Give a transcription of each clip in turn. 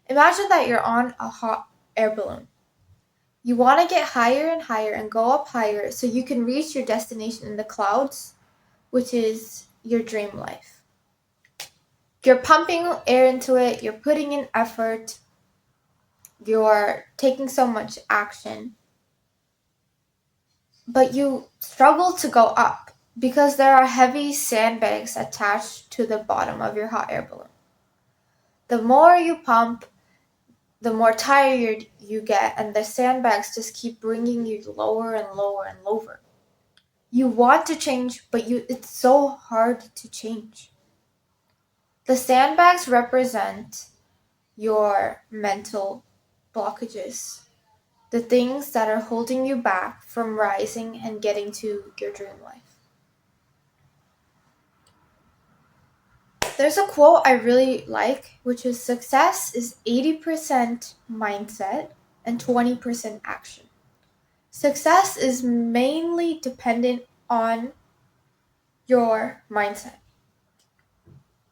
Imagine that you're on a hot air balloon. You want to get higher and higher and go up higher so you can reach your destination in the clouds, which is your dream life. You're pumping air into it, you're putting in effort, you're taking so much action, but you struggle to go up because there are heavy sandbags attached to the bottom of your hot air balloon. The more you pump, the more tired you get, and the sandbags just keep bringing you lower and lower and lower. You want to change, but it's so hard to change. The sandbags represent your mental blockages, the things that are holding you back from rising and getting to your dream life. There's a quote I really like, which is success is 80% mindset and 20% action. Success is mainly dependent on your mindset.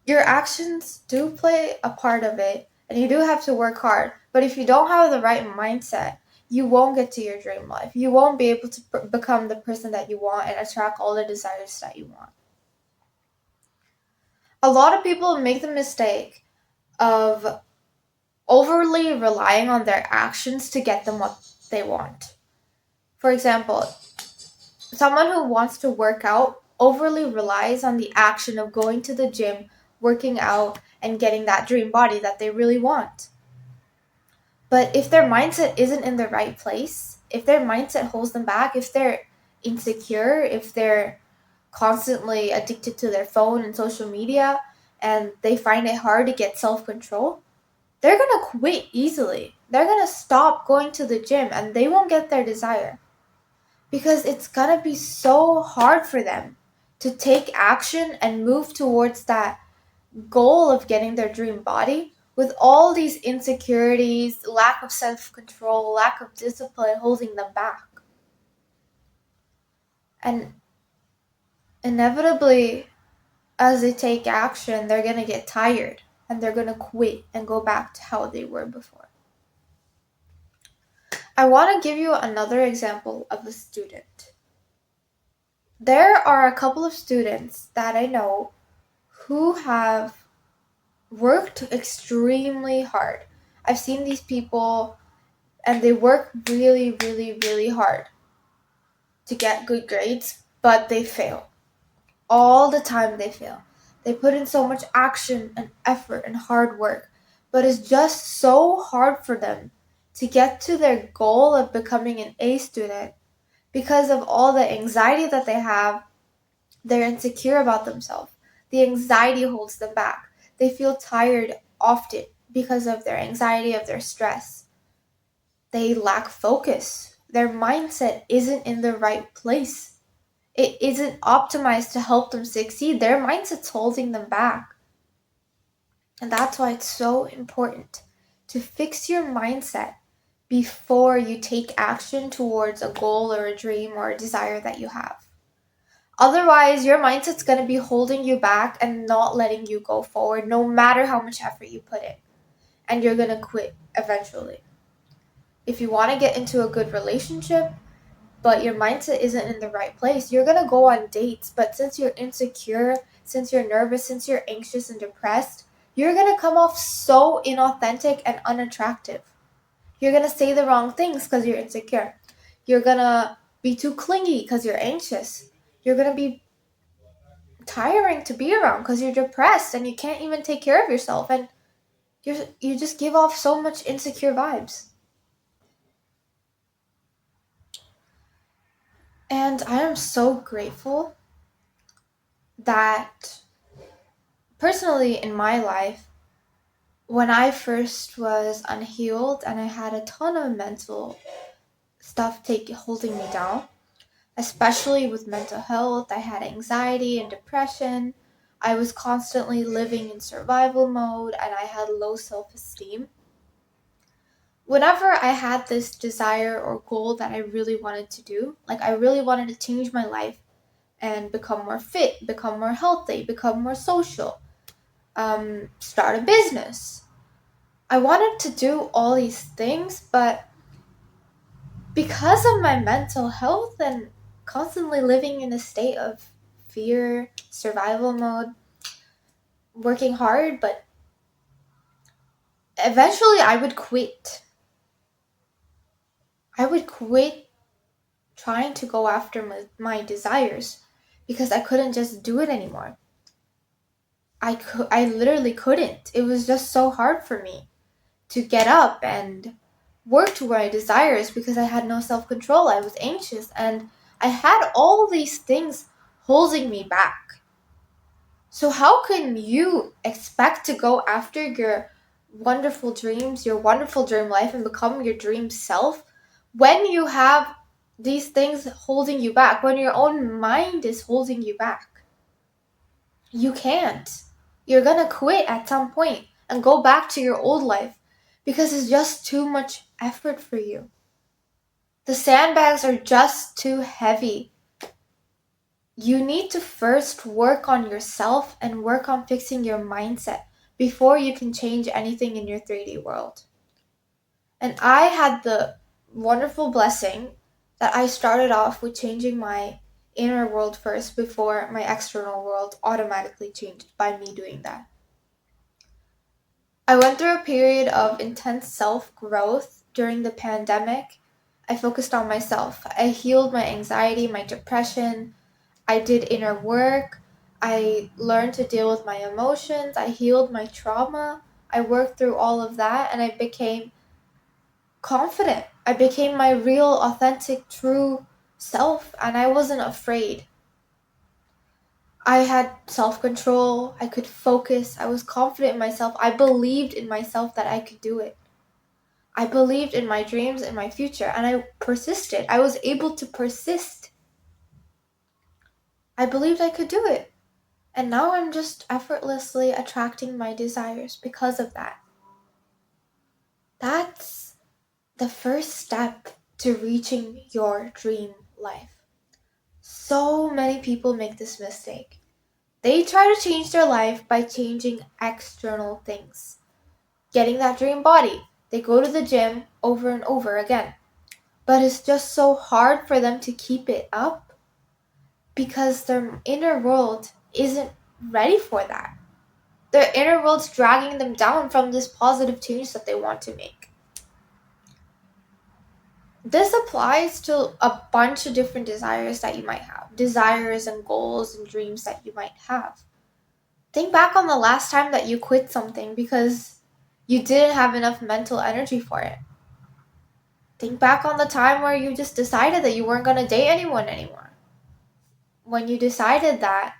Your actions do play a part of it, and you do have to work hard. But if you don't have the right mindset, you won't get to your dream life. You won't be able to become the person that you want and attract all the desires that you want. A lot of people make the mistake of overly relying on their actions to get them what they want. For example, someone who wants to work out overly relies on the action of going to the gym, working out, and getting that dream body that they really want. But if their mindset isn't in the right place, if their mindset holds them back, if they're insecure, if they're constantly addicted to their phone and social media, and they find it hard to get self control, they're gonna quit easily. They're gonna stop going to the gym and they won't get their desire. Because it's gonna be so hard for them to take action and move towards that goal of getting their dream body with all these insecurities, lack of self control, lack of discipline holding them back. And inevitably, as they take action, they're gonna get tired and they're gonna quit and go back to how they were before. I want to give you another example of a student. There are a couple of students that I know who have worked extremely hard. I've seen these people and they work really, really, really hard to get good grades, but they fail. All the time they fail. They put in so much action and effort and hard work, but it's just so hard for them to get to their goal of becoming an A student because of all the anxiety that they have. They're insecure about themselves. The anxiety holds them back. They feel tired often because of their anxiety, of their stress. They lack focus. Their mindset isn't in the right place. It isn't optimized to help them succeed. Their mindset's holding them back. And that's why it's so important to fix your mindset before you take action towards a goal or a dream or a desire that you have. Otherwise, your mindset's going to be holding you back and not letting you go forward no matter how much effort you put in. And you're going to quit eventually. If you want to get into a good relationship, but your mindset isn't in the right place, you're going to go on dates. But since you're insecure, since you're nervous, since you're anxious and depressed, you're going to come off so inauthentic and unattractive. You're going to say the wrong things because you're insecure. You're going to be too clingy because you're anxious. You're going to be tiring to be around because you're depressed and you can't even take care of yourself, and you just give off so much insecure vibes. And I am so grateful that personally in my life, when I first was unhealed and I had a ton of mental stuff holding me down, especially with mental health, I had anxiety and depression. I was constantly living in survival mode and I had low self-esteem. Whenever I had this desire or goal that I really wanted to do, like I really wanted to change my life and become more fit, become more healthy, become more social, start a business, I wanted to do all these things, but because of my mental health and constantly living in a state of fear, survival mode, working hard, but eventually I would quit. I would quit trying to go after my desires because I couldn't just do it anymore. I literally couldn't. It was just so hard for me to get up and work to my desires because I had no self-control. I was anxious and I had all these things holding me back. So how can you expect to go after your wonderful dreams, your wonderful dream life and become your dream self when you have these things holding you back, when your own mind is holding you back? You can't. You're gonna quit at some point and go back to your old life because it's just too much effort for you. The sandbags are just too heavy. You need to first work on yourself and work on fixing your mindset before you can change anything in your 3D world. And I had the wonderful blessing that I started off with changing my inner world first before my external world automatically changed by me doing that. I went through a period of intense self growth during the pandemic. I focused on myself. I healed my anxiety, my depression. I did inner work. I learned to deal with my emotions. I healed my trauma. I worked through all of that and I became confident. I became my real, authentic, true self and I wasn't afraid. I had self control. I could focus. I was confident in myself. I believed in myself that I could do it. I believed in my dreams and my future, and I persisted. I was able to persist. I believed I could do it. And now I'm just effortlessly attracting my desires because of that. That's the first step to reaching your dream life. So many people make this mistake. They try to change their life by changing external things. Getting that dream body. They go to the gym over and over again. But it's just so hard for them to keep it up because their inner world isn't ready for that. Their inner world's dragging them down from this positive change that they want to make. This applies to a bunch of different desires that you might have, desires and goals and dreams that you might have. Think back on the last time that you quit something because you didn't have enough mental energy for it. Think back on the time where you just decided that you weren't going to date anyone anymore. When you decided that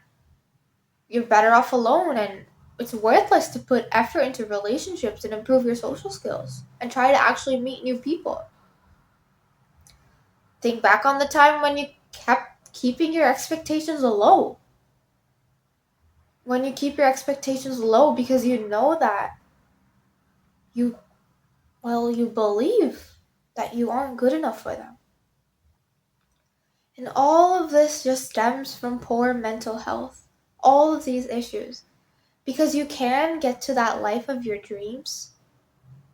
you're better off alone and it's worthless to put effort into relationships and improve your social skills and try to actually meet new people. Think back on the time when you kept keeping your expectations low. When you keep your expectations low because you know that you believe that you aren't good enough for them. And all of this just stems from poor mental health. All of these issues. Because you can get to that life of your dreams,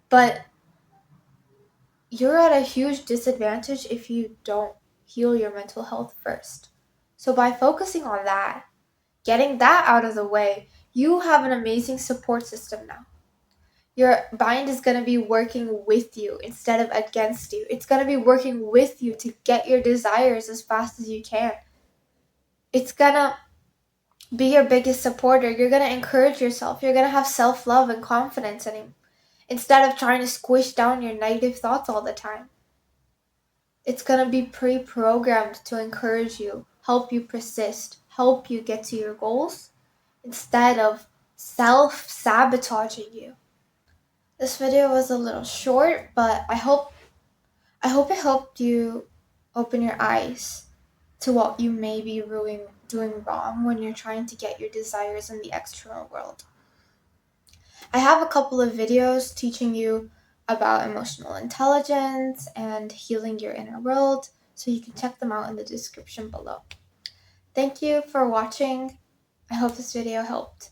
but you're at a huge disadvantage if you don't heal your mental health first. So by focusing on that, getting that out of the way, you have an amazing support system now. Your mind is going to be working with you instead of against you. It's going to be working with you to get your desires as fast as you can. It's going to be your biggest supporter. You're going to encourage yourself. You're going to have self-love and confidence in you instead of trying to squish down your negative thoughts all the time. It's going to be pre-programmed to encourage you, help you persist, help you get to your goals instead of self-sabotaging you. This video was a little short, but I hope it helped you open your eyes to what you may be doing wrong when you're trying to get your desires in the external world. I have a couple of videos teaching you about emotional intelligence and healing your inner world, so you can check them out in the description below. Thank you for watching. I hope this video helped.